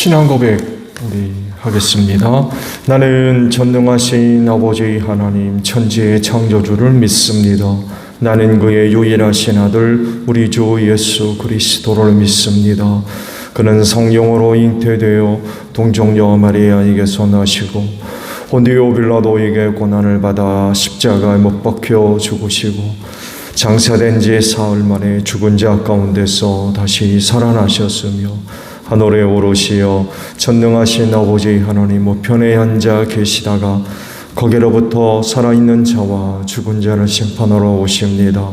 신앙 고백 우리 하겠습니다. 나는 전능하신 아버지 하나님 천지의 창조주를 믿습니다. 나는 그의 유일하신 아들 우리 주 예수 그리스도를 믿습니다. 그는 성령으로 잉태되어 동정녀 마리아에게서 나시고 본디오 빌라도에게 고난을 받아 십자가에 못 박혀 죽으시고 장사된 지 사흘 만에 죽은 자 가운데서 다시 살아나셨으며 하늘에 오르시어 전능하신 아버지 하나님 우편에 앉아 계시다가 거기로부터 살아있는 자와 죽은 자를 심판하러 오십니다.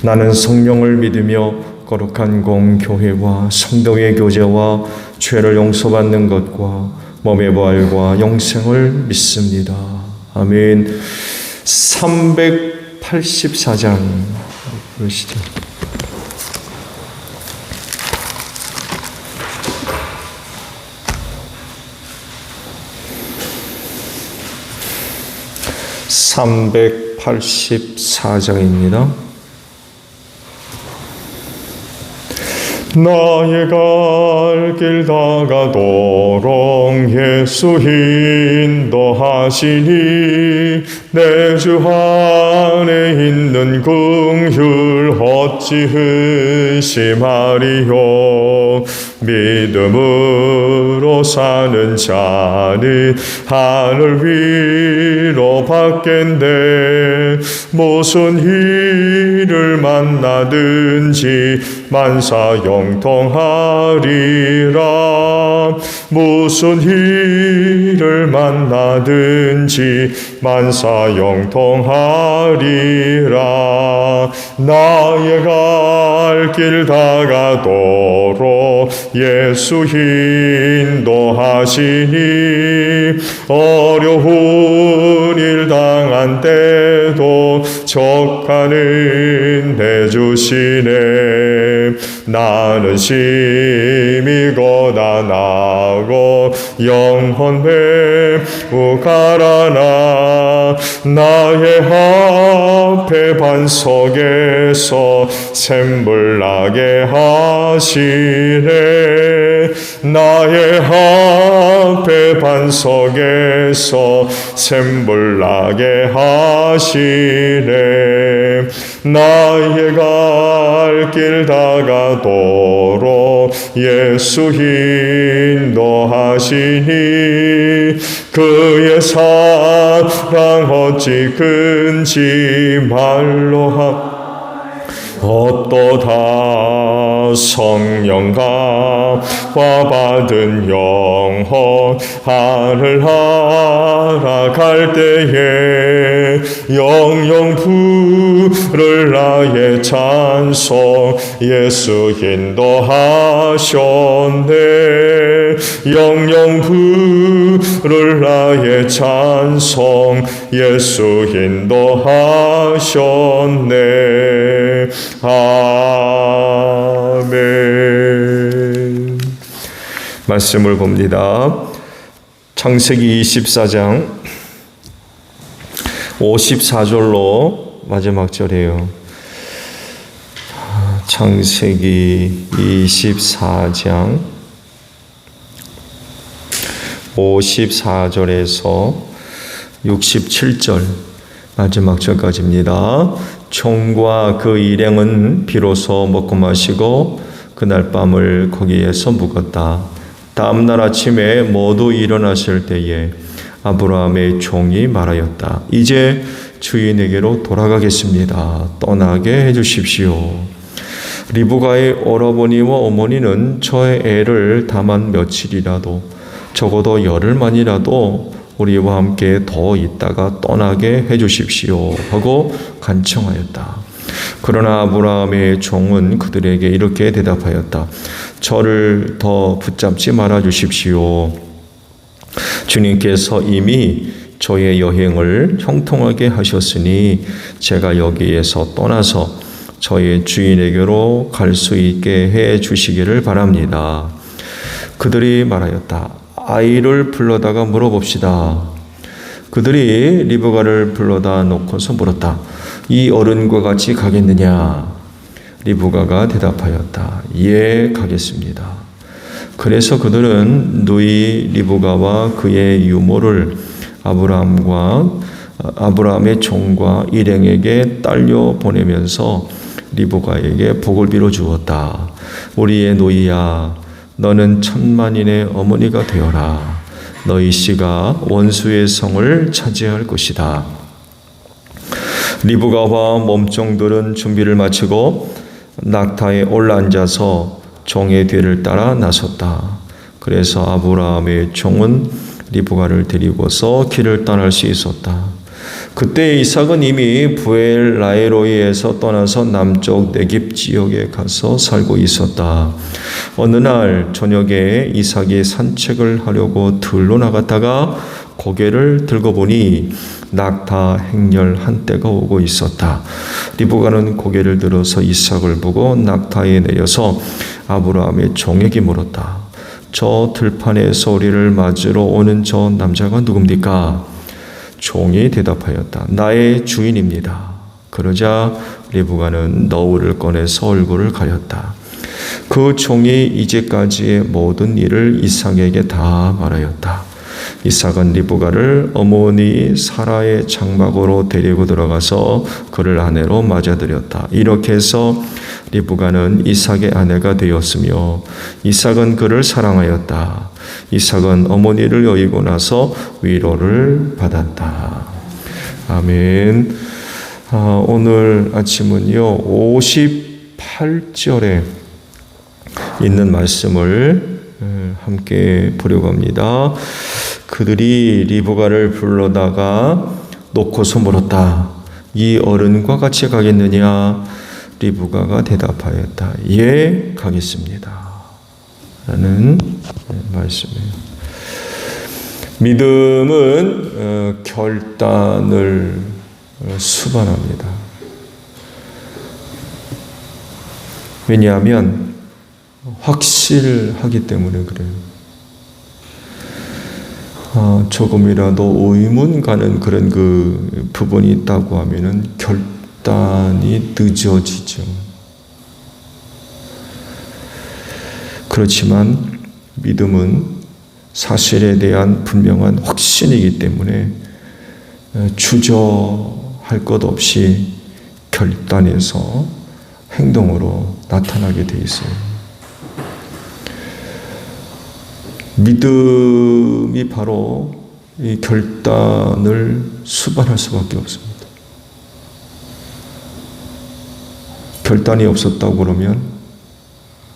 나는 성령을 믿으며 거룩한 공교회와 성도의 교제와 죄를 용서받는 것과 몸의 부활과 영생을 믿습니다. 아멘. 384장 보시죠. (384장입니다) 나의 갈 길 다가도록 예수 인도하시니 내 주 안에 있는 긍휼 어찌 의심하리요. 믿음으로 사는 자는 하늘 위로 받겠네. 무슨 일을 만나든지 만사 영통하리라. 무슨 일을 만나든지 만사 영통하리라. 나의 갈 길 다가도록 예수 인도하시니 어려운 일 당한 때도 족하는 내주시네. 나는 심히 고단하고 영혼 매우 가라나 나의 앞에 반석에서 샘물 나게 하시네. 나의 앞에 반석에서 샘물 나게 하시네. 나의 갈 길 다가도록 예수 인도하시니 그의 사랑 어찌 큰지 말로 없도다. 성령과 받은 영혼 하늘 알아갈 때에 영영 부를 나의 찬송 예수 인도하셨네. 영영 부를 나의 찬송 예수 인도하셨네. 아멘. 말씀을 봅니다. 창세기 24장 54절로 마지막 절이에요. 창세기 24장 54절에서 67절 마지막 절까지입니다. 총과 그 일행은 비로소 먹고 마시고 그날 밤을 거기에서 묵었다. 다음 날 아침에 모두 일어났을 때에 아브라함의 종이 말하였다. 이제 주인에게로 돌아가겠습니다. 떠나게 해주십시오. 리브가의 오라버니와 어머니는 저의 애를 다만 며칠이라도 적어도 열흘만이라도 우리와 함께 더 있다가 떠나게 해주십시오 하고 간청하였다. 그러나 아브라함의 종은 그들에게 이렇게 대답하였다. 저를 더 붙잡지 말아 주십시오. 주님께서 이미 저의 여행을 형통하게 하셨으니 제가 여기에서 떠나서 저의 주인에게로 갈 수 있게 해 주시기를 바랍니다. 그들이 말하였다. 아이를 불러다가 물어봅시다. 그들이 리브가를 불러다 놓고서 물었다. 이 어른과 같이 가겠느냐? 리브가가 대답하였다. 예, 가겠습니다. 그래서 그들은 누이 리브가와 그의 유모를 아브라함의 종과 일행에게 딸려 보내면서 리브가에게 복을 빌어 주었다. 우리의 누이야, 너는 천만인의 어머니가 되어라. 너희 씨가 원수의 성을 차지할 것이다. 리브가와 몸종들은 준비를 마치고 낙타에 올라앉아서 종의 뒤를 따라 나섰다. 그래서 아브라함의 종은 리브가를 데리고서 길을 떠날 수 있었다. 그때 이삭은 이미 브엘라헤로이에서 떠나서 남쪽 네겝 지역에 가서 살고 있었다. 어느 날 저녁에 이삭이 산책을 하려고 들로 나갔다가 고개를 들고 보니 낙타 행렬 한때가 오고 있었다. 리브가는 고개를 들어서 이삭을 보고 낙타에 내려서 아브라함의 종에게 물었다. 저 들판에서 우리를 맞으러 오는 저 남자가 누굽니까? 종이 대답하였다. 나의 주인입니다. 그러자 리브가는 너울을 꺼내서 얼굴을 가렸다. 그 종이 이제까지의 모든 일을 이삭에게 다 말하였다. 이삭은 리브가를 어머니 사라의 장막으로 데리고 들어가서 그를 아내로 맞아들였다. 이렇게 해서 리브가는 이삭의 아내가 되었으며 이삭은 그를 사랑하였다. 이삭은 어머니를 여의고 나서 위로를 받았다. 아멘. 오늘 아침은요 58절에 있는 말씀을 함께 보려고 합니다. 그들이 리브가를 불러다가 놓고서 물었다. 이 어른과 같이 가겠느냐? 리브가가 대답하였다. 예, 가겠습니다. 라는 말씀이에요. 믿음은 결단을 수반합니다. 왜냐하면 확실하기 때문에 그래요. 조금이라도 의문 가는 그런 그 부분이 있다고 하면은 결단이 늦어지죠. 그렇지만 믿음은 사실에 대한 분명한 확신이기 때문에 주저할 것 없이 결단해서 행동으로 나타나게 돼 있어요. 믿음이 바로 이 결단을 수반할 수밖에 없습니다. 결단이 없었다고 그러면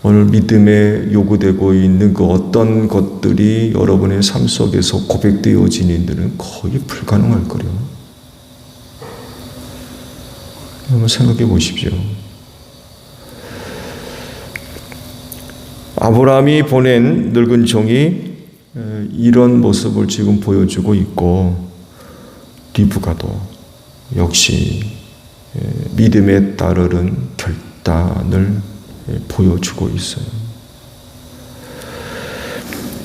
오늘 믿음에 요구되고 있는 그 어떤 것들이 여러분의 삶 속에서 고백되어진 일들은 거의 불가능할 거예요. 한번 생각해 보십시오. 아브라함이 보낸 늙은 종이 이런 모습을 지금 보여주고 있고 리브가도 역시 믿음에 따르는 결단을 보여주고 있어요.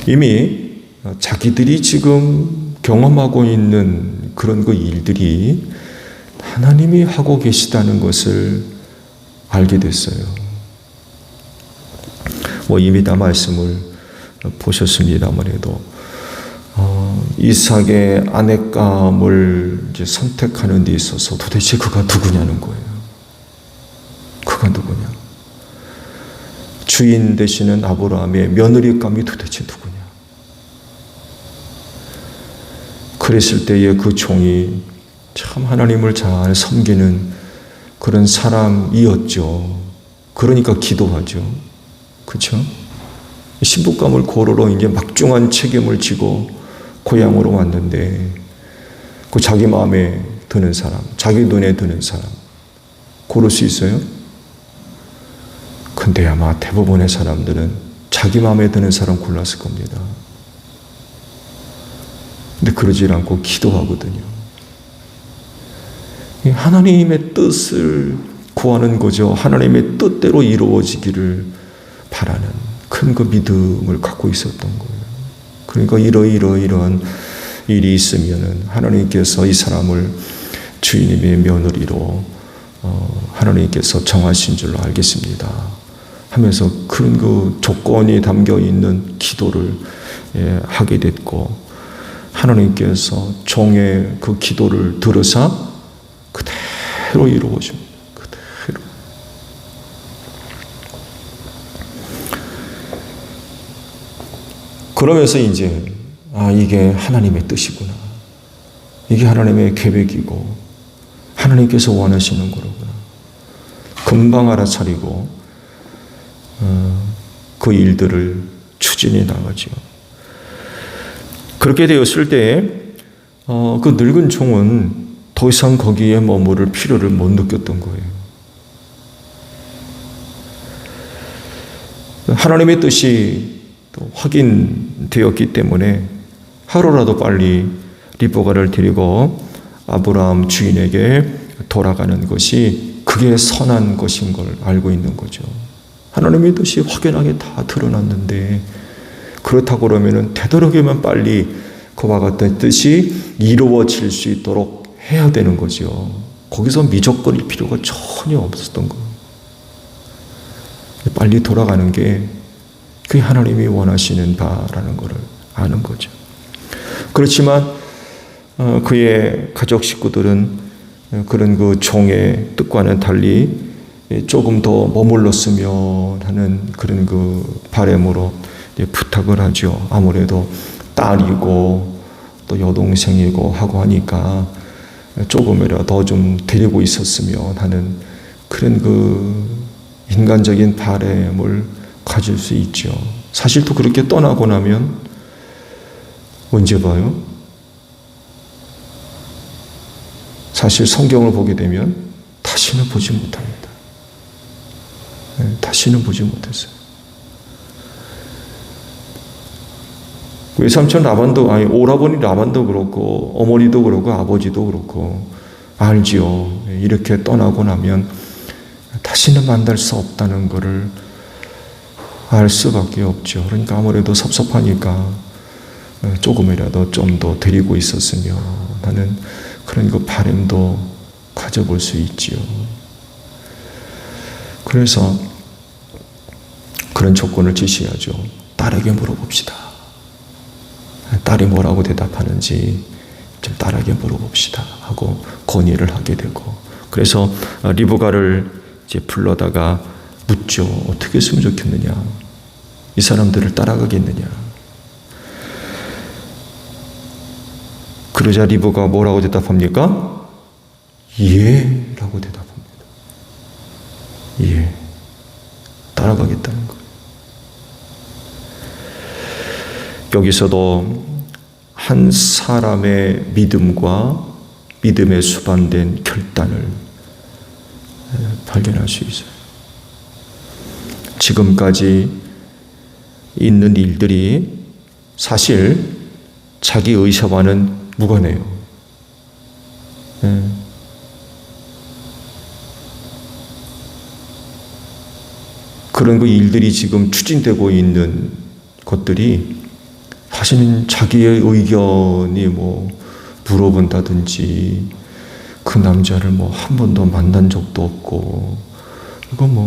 이미 자기들이 지금 경험하고 있는 그런 그 일들이 하나님이 하고 계시다는 것을 알게 됐어요. 이미 다 말씀을 보셨습니다만 해도 이삭의 아내감을 이제 선택하는 데 있어서 도대체 그가 누구냐는 거예요. 그가 누구냐? 주인 되시는 아브라함의 며느리감이 도대체 누구냐? 그랬을 때에 그 종이 참 하나님을 잘 섬기는 그런 사람이었죠. 그러니까 기도하죠. 그렇죠? 신부감을 고르러 이제 막중한 책임을 지고 고향으로 왔는데 그 자기 마음에 드는 사람, 자기 눈에 드는 사람 고를 수 있어요? 근데 아마 대부분의 사람들은 자기 마음에 드는 사람 골랐을 겁니다. 근데 그러질 않고 기도하거든요. 하나님의 뜻을 구하는 거죠. 하나님의 뜻대로 이루어지기를 바라는 큰 그 믿음을 갖고 있었던 거예요. 그러니까 이러한 일이 있으면은 하나님께서 이 사람을 주인님의 며느리로 하나님께서 정하신 줄로 알겠습니다. 하면서 그런 그 조건이 담겨 있는 기도를 하게 됐고, 하나님께서 종의 그 기도를 들으사 그대로 이루어집니다. 그대로. 그러면서 이제 이게 하나님의 뜻이구나. 이게 하나님의 계획이고 하나님께서 원하시는 거로구나. 금방 알아차리고 그 일들을 추진해 나가죠. 그렇게 되었을 때 그 늙은 종은 더 이상 거기에 머무를 필요를 못 느꼈던 거예요. 하나님의 뜻이 또 확인되었기 때문에 하루라도 빨리 리브가를 데리고 아브라함 주인에게 돌아가는 것이 그게 선한 것인 걸 알고 있는 거죠. 하나님의 뜻이 확연하게 다 드러났는데, 그렇다고 그러면 되도록이면 빨리 그와 같은 뜻이 이루어질 수 있도록 해야 되는 거죠. 거기서 미적거릴 필요가 전혀 없었던 거예요. 빨리 돌아가는 게 그게 하나님이 원하시는 바라는 것을 아는 거죠. 그렇지만 그의 가족 식구들은 그런 그 종의 뜻과는 달리 조금 더 머물렀으면 하는 그런 그 바람으로 부탁을 하죠. 아무래도 딸이고 또 여동생이고 하고 하니까 조금이라도 더 좀 데리고 있었으면 하는 그런 그 인간적인 바람을 가질 수 있죠. 사실 또 그렇게 떠나고 나면 언제 봐요? 사실 성경을 보게 되면 다시는 보지 못합니다. 다시는 보지 못했어요. 외삼촌 라반도, 오라버니 라반도 그렇고 어머니도 그렇고 아버지도 그렇고 알지요. 이렇게 떠나고 나면 다시는 만날 수 없다는 것을 알 수밖에 없죠. 그러니까 아무래도 섭섭하니까 조금이라도 좀 더 데리고 있었으면 하는 그런 그 바람도 가져볼 수 있지요. 그래서 그런 조건을 제시하죠. 딸에게 물어봅시다. 딸이 뭐라고 대답하는지 좀 딸에게 물어봅시다 하고 건의를 하게 되고, 그래서 리브가를 이제 불러다가 묻죠. 어떻게 했으면 좋겠느냐? 이 사람들을 따라가겠느냐? 그러자 리브가 뭐라고 대답합니까? 예 라고 대답합니다. 예, 따라가겠다는 거예요. 여기서도 한 사람의 믿음과 믿음에 수반된 결단을 발견할 수 있어요. 지금까지 있는 일들이 사실 자기 의사와는 무관해요. 그런 그 일들이 지금 추진되고 있는 것들이 사실은 자기의 의견이 물어본다든지 그 남자를 한 번도 만난 적도 없고, 이거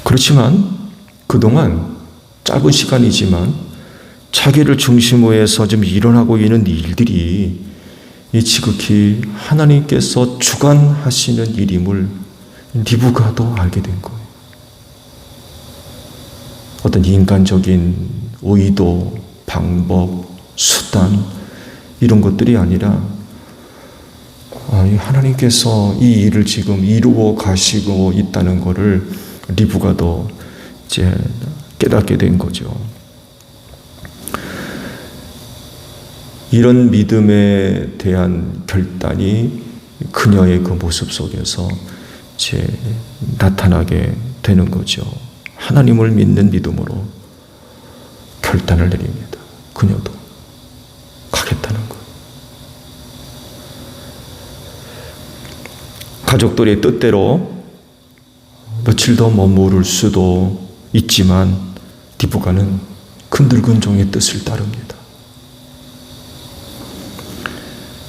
그렇지만 그동안 짧은 시간이지만 자기를 중심으로 해서 좀 일어나고 있는 일들이 지극히 하나님께서 주관하시는 일임을 리브가도 알게 된 거예요. 어떤 인간적인 의도, 방법, 수단 이런 것들이 아니라 하나님께서 이 일을 지금 이루어 가시고 있다는 것을 리브가도 이제 깨닫게 된 거죠. 이런 믿음에 대한 결단이 그녀의 그 모습 속에서 이제 나타나게 되는 거죠. 하나님을 믿는 믿음으로 결단을 내립니다. 그녀도 가겠다는 거예요. 가족들의 뜻대로 며칠 더 머무를 수도 있지만 리브가는 그 늙은 종의 뜻을 따릅니다.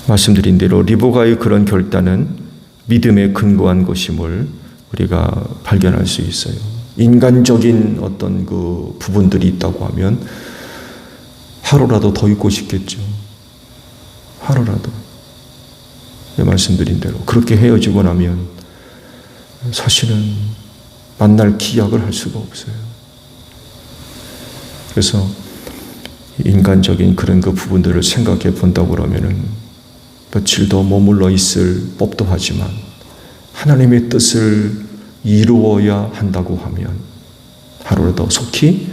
말씀드린 대로 리브가의 그런 결단은 믿음에 근거한 것임을 우리가 발견할 수 있어요. 인간적인 어떤 그 부분들이 있다고 하면 하루라도 더 있고 싶겠죠. 하루라도. 말씀드린 대로 그렇게 헤어지고 나면 사실은 만날 기약을 할 수가 없어요. 그래서 인간적인 그런 그 부분들을 생각해 본다고 그러면은 며칠 더 머물러 있을 법도 하지만 하나님의 뜻을 이루어야 한다고 하면 하루라도 속히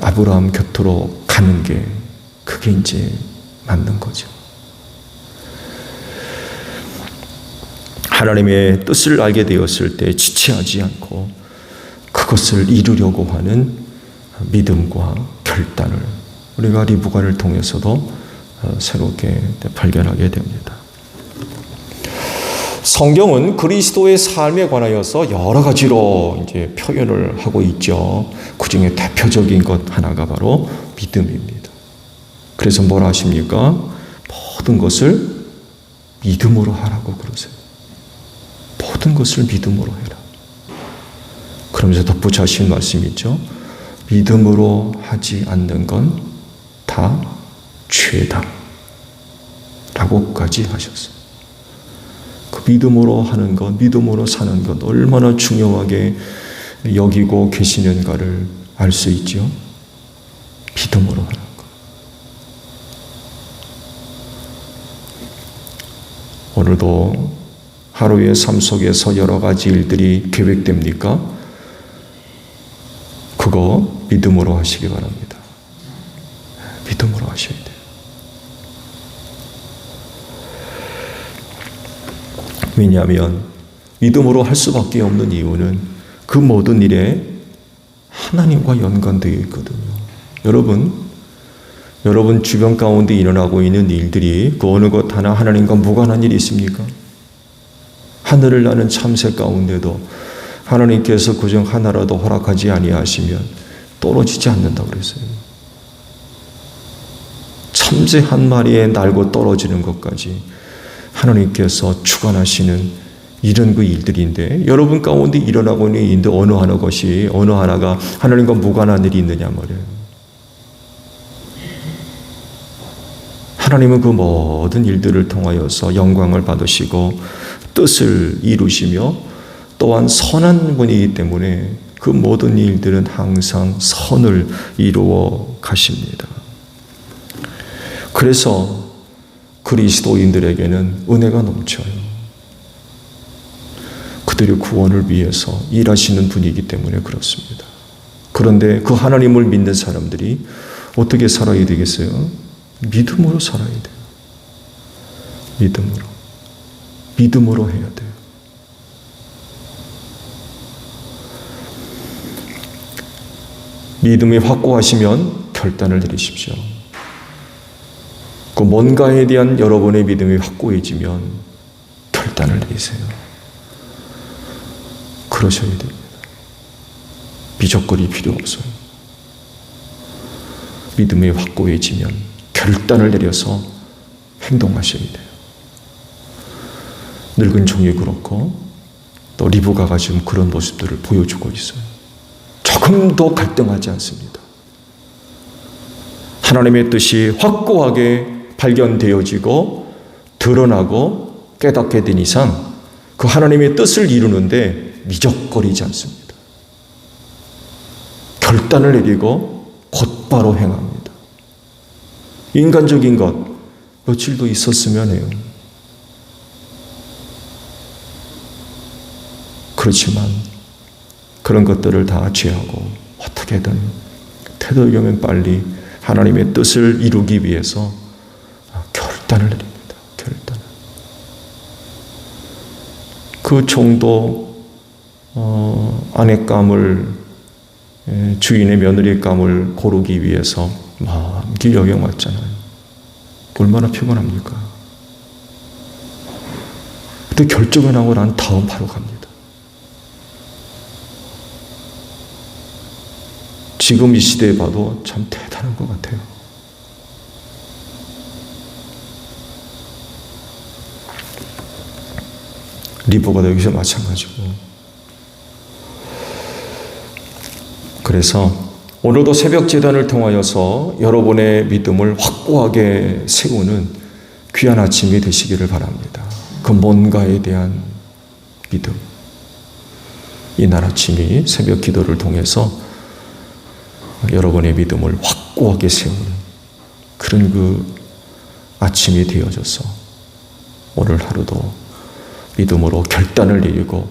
아브라함 곁으로 가는 게 그게 이제 맞는 거죠. 하나님의 뜻을 알게 되었을 때 지체하지 않고 그것을 이루려고 하는 믿음과 결단을 우리가 리브가를 통해서도 새롭게 발견하게 됩니다. 성경은 그리스도의 삶에 관하여서 여러 가지로 이제 표현을 하고 있죠. 그 중에 대표적인 것 하나가 바로 믿음입니다. 그래서 뭐라 하십니까? 모든 것을 믿음으로 하라고 그러세요. 모든 것을 믿음으로 해라. 그러면서 덧붙여 하신 말씀이 있죠. 믿음으로 하지 않는 건 다 죄다. 라고까지 하셨어요. 그 믿음으로 하는 것, 믿음으로 사는 것 얼마나 중요하게 여기고 계시는가를 알 수 있죠. 믿음으로 하는 것. 오늘도 하루의 삶 속에서 여러 가지 일들이 계획됩니까? 그거 믿음으로 하시기 바랍니다. 믿음으로 하셔야 돼요. 왜냐하면 믿음으로 할 수밖에 없는 이유는 그 모든 일에 하나님과 연관되어 있거든요. 여러분 주변 가운데 일어나고 있는 일들이 그 어느 것 하나 하나님과 무관한 일이 있습니까? 하늘을 나는 참새 가운데도 하나님께서 그중 하나라도 허락하지 아니하시면 떨어지지 않는다고 그랬어요. 참새 한 마리에 날고 떨어지는 것까지 하나님께서 주관하시는 이런 그 일들인데 여러분 가운데 일어나고 있는 일인데 어느 하나가 하나님과 무관한 일이 있느냐 말이에요. 하나님은 그 모든 일들을 통하여서 영광을 받으시고 뜻을 이루시며 또한 선한 분이기 때문에 그 모든 일들은 항상 선을 이루어 가십니다. 그래서 그리스도인들에게는 은혜가 넘쳐요. 그들의 구원을 위해서 일하시는 분이기 때문에 그렇습니다. 그런데 그 하나님을 믿는 사람들이 어떻게 살아야 되겠어요? 믿음으로 살아야 돼요. 믿음으로 해야 돼요. 믿음이 확고하시면 결단을 내리십시오. 그 뭔가에 대한 여러분의 믿음이 확고해지면 결단을 내리세요. 그러셔야 됩니다. 미적거릴 필요 없어요. 믿음이 확고해지면 결단을 내려서 행동하셔야 돼요. 늙은 종이 그렇고 또 리브가가 지금 그런 모습들을 보여주고 있어요. 조금도 갈등하지 않습니다. 하나님의 뜻이 확고하게 발견되어지고 드러나고 깨닫게 된 이상 그 하나님의 뜻을 이루는데 미적거리지 않습니다. 결단을 내리고 곧바로 행합니다. 인간적인 것 며칠도 있었으면 해요. 그렇지만 그런 것들을 다 제하고 어떻게든 되도록이면 빨리 하나님의 뜻을 이루기 위해서 결단을 내립니다. 결단을. 그 종도 아내감을 주인의 며느리감을 고르기 위해서 막 길여경 왔잖아요. 얼마나 피곤합니까? 그때 결정을 하고 난 다음 바로 갑니다. 지금 이 시대에 봐도 참 대단한 것 같아요. 리버가 여기서 마찬가지고. 그래서 오늘도 새벽 제단을 통하여서 여러분의 믿음을 확고하게 세우는 귀한 아침이 되시기를 바랍니다. 그 뭔가에 대한 믿음. 이날 아침이 새벽 기도를 통해서 여러분의 믿음을 확고하게 세우는 그런 그 아침이 되어져서 오늘 하루도 믿음으로 결단을 내리고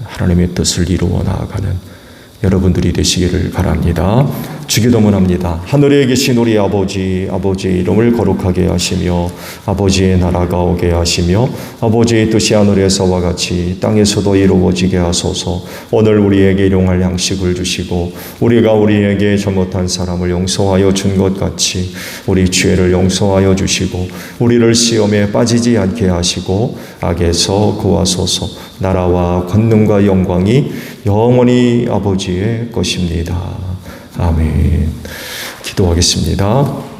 하나님의 뜻을 이루어 나아가는 여러분들이 되시기를 바랍니다. 주기도문합니다. 하늘에 계신 우리 아버지, 아버지의 이름을 거룩하게 하시며 아버지의 나라가 오게 하시며 아버지의 뜻이 하늘에서와 같이 땅에서도 이루어지게 하소서. 오늘 우리에게 일용할 양식을 주시고 우리가 우리에게 잘못한 사람을 용서하여 준 것 같이 우리 죄를 용서하여 주시고 우리를 시험에 빠지지 않게 하시고 악에서 구하소서. 나라와 권능과 영광이 영원히 아버지의 것입니다. 아멘. 기도하겠습니다.